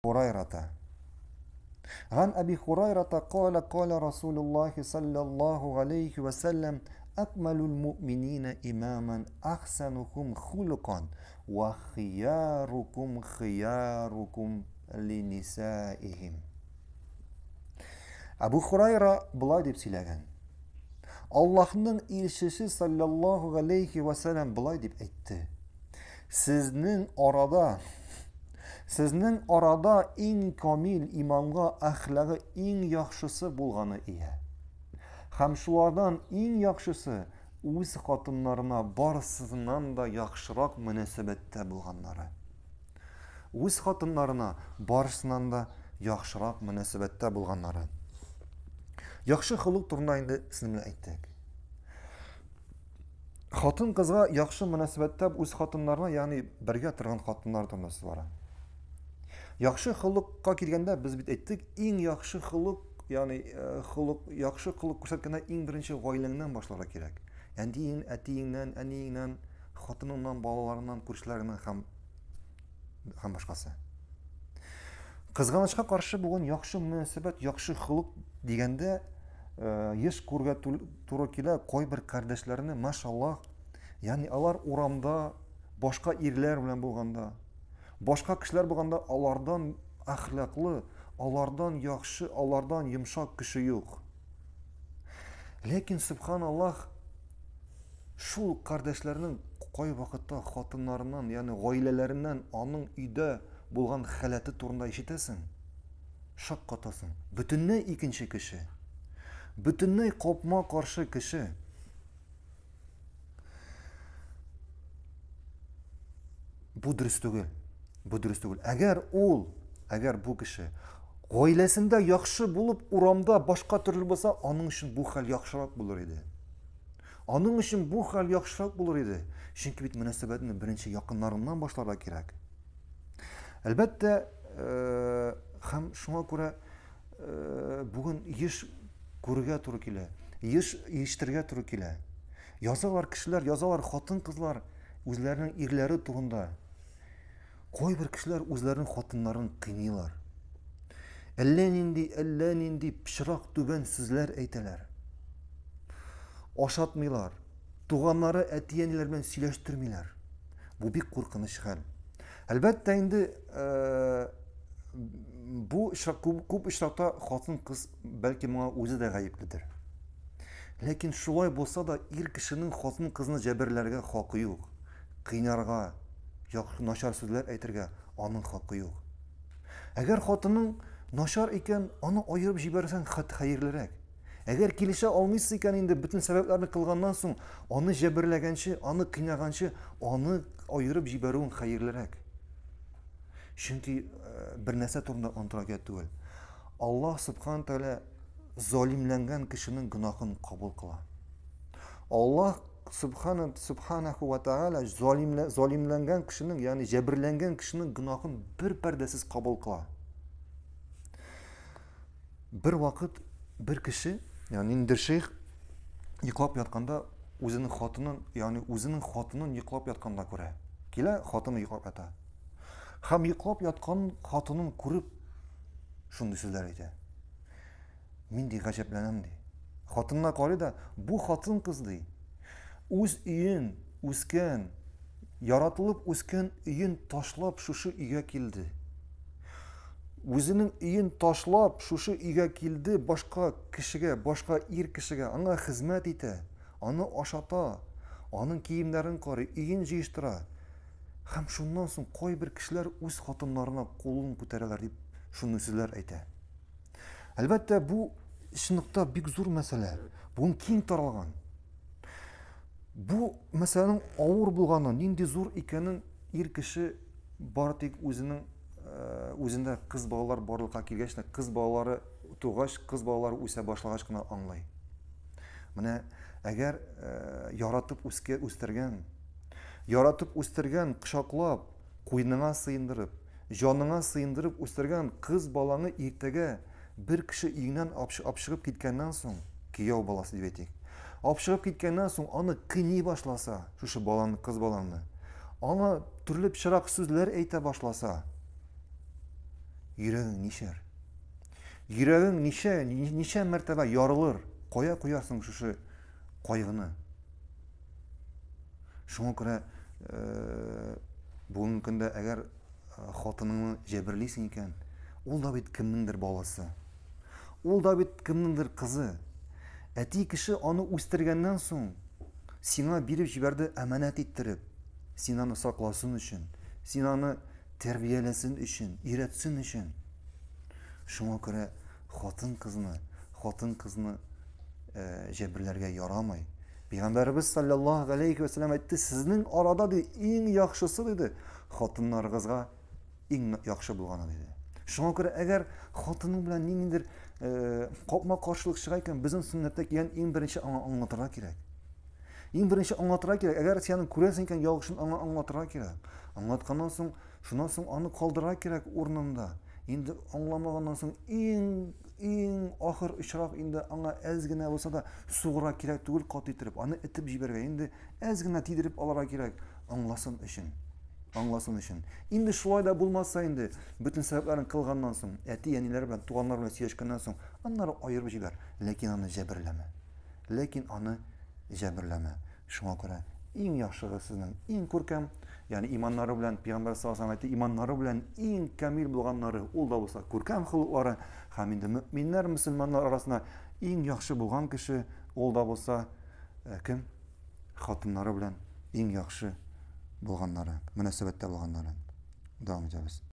هريرة عن أبي هريرة قال قال رسول الله صلى الله عليه وسلم أكمل المؤمنين إماما أحسنكم خلقا وخياركم خياركم لنسائهم. Abu Hurayra былай дип сөйләгән. Аллаһның илчесе саллаллаху алейхи ва саллям былай дип әйтте. Сезнең арада иң камил иманга әхлагы иң яхшысы булганы ия. Һәм шулардан иң яхшысы үз хатыннарына барысыннан да яхшырак мөнәсәбәттә булганнары. Үз хатыннарына барысыннан да яхшырак мөнәсәбәттә булганнары. Яхшы хулук турында инде синең әйттек. Хатын кызга яхшы мөнәсәбәттә үз хатыннарына, ягъни бергә торган хатыннар турында бара. Яхшы хулукка килгәндә без бит әйттек, иң яхшы хулук, ягъни яхшы хулук күрсәткәндә иң беренче гаиләңнән башларга кирәк. Әндиң, әтиеңнән, әниеңнән, хатыныңнан, балаларыңнан, күршеләреңнән һәм башкасы. Кызганычка каршы булган яхшы мөнәсәбәт, яхшы хулук дигәндә еш күргә туры килә кайбер кардәшләрне, машаллах, ягъни алар урамда башка ирләр белән булганда, башка кешеләр булганда алардан әхлаклы, алардан яхшы, алардан йомшак кеше юк. Ләкин субханаллах, шул кардәшләрнең кай вакытта хатыннарыннан, ягъни гаиләләреннән аның өйдә булган халаты турында ишетәсең, шак катасың. Бөтенләй икенче кеше. Бөтенләй капма каршы кеше. Бу дөрес түгел. Бу дөрес түгел. Әгәр бу кеше гаиләсендә яхшы булып урамда башка төрле булса, аның өчен бу хәл яхшырак булыр иде. Аның өчен бу хәл яхшырак булыр иде. Чөнки бит мөнәсәбәтне беренче якыннарыннан башларга кирәк. Әлбәттә, һәм шуңа күрә бүген еш күргә туры килә, еш ишетергә туры килә. Язалар кешеләр, язалар хатын-кызлар үзләренең ирләре турында. Кайбер кешеләр үзләренең хатыннарын кыйныйлар. Әллә нинди пычрак түбән сүзләр әйтәләр. Ашатмыйлар. Туганнары әти-әниләр белән сөйләштермиләр. Бу бик куркыныч хәл. Әлбәттә инде бу күп очракта хатын-кыз бәлки моңа үзе дә гаепледер. Ләкин шулай булса да ир кешенең хатын-кызны җәберләргә хакы юк. Кыйнарга, начар сүзләр әйтергә аның хакы юк. Әгәр хатының начар икән, аны аерып җибәрсәң хәерлерәк. Әгәр килешә алмыйсы икән, инде бөтен сәбәпләрне кылганнан соң, аны җәберләгәнче, аны кыйнаганчы, аны аерып җибәрүең хәерлерәк. Чөнки бер нәрсә турында онтырга түгел. Аллаһ субхан тәгалә залимләнгән кешенең гынахын кабул кыла. Аллаһ субханаху ва тәгалә залимләнгән кешенең, ягъни җәберләнгән кешенең гынахын бер пәрдәсез кабул кыла. Бер вакыт бер кеше, ягъни ниндер шейх йоклап ятканда үзенең хатынын йоклап ятканда күрә. Килә, хатыны йоклап ята. Һәм йоклап яткан хатынын күреп шундый сүзләр әйтә. Мин ди гаҗәпләнәм ди. Хатынына карый да, бу хатын-кыз ди, үз өен, үскән, яратылып үскән өен ташлап шушы өйгә килде. Үзенең өен ташлап шушы өйгә килде, башка кешегә, башка ир кешегә аңа хезмәт итә, аны ашата, аның киемнәрен карый, өен җыештыра. Һәм шуннан соң кайбер кешеләр үз хатыннарына кулын күтәрәләр дип шуны сүзләр әйтә. Әлбәттә, бу чынлыкта бик зур мәсьәлә. Бүген киң таралган. Бу мәсьәләнең авыр булганын, нинди зур икәнен ир кеше бар тик үзендә кыз балалар барлыкка килгәч, кыз балалары тугач, кыз балалары үсә башлагач кына аңлый. Менә әгәр яратып үстергән, кочаклап, куйныңа сыендырып, җаныңа сыендырып үстергән кыз баланы иртәгә бер кеше өйнән апшыгып киткәннән соң, кияү баласы дип әйтик. Апшыгып киткәннән соң аны кыйный башласа, шушы баланы, кыз баланы, аңа төрле пычрак сүзләр әйтә башласа, Йөрәгең нишәр? Йөрәгең ничә мәртәбә ярылыр? Кая куярсың шушы кайгыны? Шуңа күрә бүгенге көндә әгәр хатыныңны җәберлисең икән, ул да бит кемнеңдер баласы. Ул да бит кемнеңдер кызы. Әти кеше аны үстергәннән соң сиңа биреп җибәрде әманәт иттереп. Син аны сакласын өчен, син аны тәрбияләсен өчен, өйрәтсен өчен. Шуңа күрә хатын кызны җәберләргә ярамый. Пәйгамбәрбез саллаллаһу алейхи ва саллям әйтте, сезнең арада иң яхшысы диде, хатыннарыгызга иң яхшы булганы диде. Шуңа күрә әгәр хатының белән ниндидер капма-каршылык чыга икән, безнең сөннәттә килгән иң беренче аңа аңлатырга кирәк. Иң беренче аңлатырга кирәк. Әгәр син күрәсең икән, ялгышын аңа аңлатырга кирәк. Аңлатканнан соң, шуннан соң аны калдырырга кирәк урынында. Инде аңламаганнан соң иң ахыр очрак инде аңа әз генә булса да сугырга кирәк түгел, кат иттереп, аны этеп җибәргә, инде әз генә тидереп алырга кирәк, аңласын өчен. Инде шулай да булмаса инде, бөтен сәбәпләрен кылганнан соң, әти-әниләр белән, туганнар белән сөйләшкәннән соң, аннары аерып җибәр, ләкин аны җәберләмә. Шуңа күрә иң яхшыгы сезнең иң күркәм, ягъни иманнары белән, Пәйгамбәр саллаллаһу алейһи ва сәллям иманнары белән иң камил булганнары, ул да булса күркәм хылыклары, һәм инде мөэминнәр, мөселманнар арасында иң яхшы булган кеше, ул да булса кем? Хатыннары белән иң яхшы булганнары, мөнәсәбәттә булганнары. Дәвам итәбез.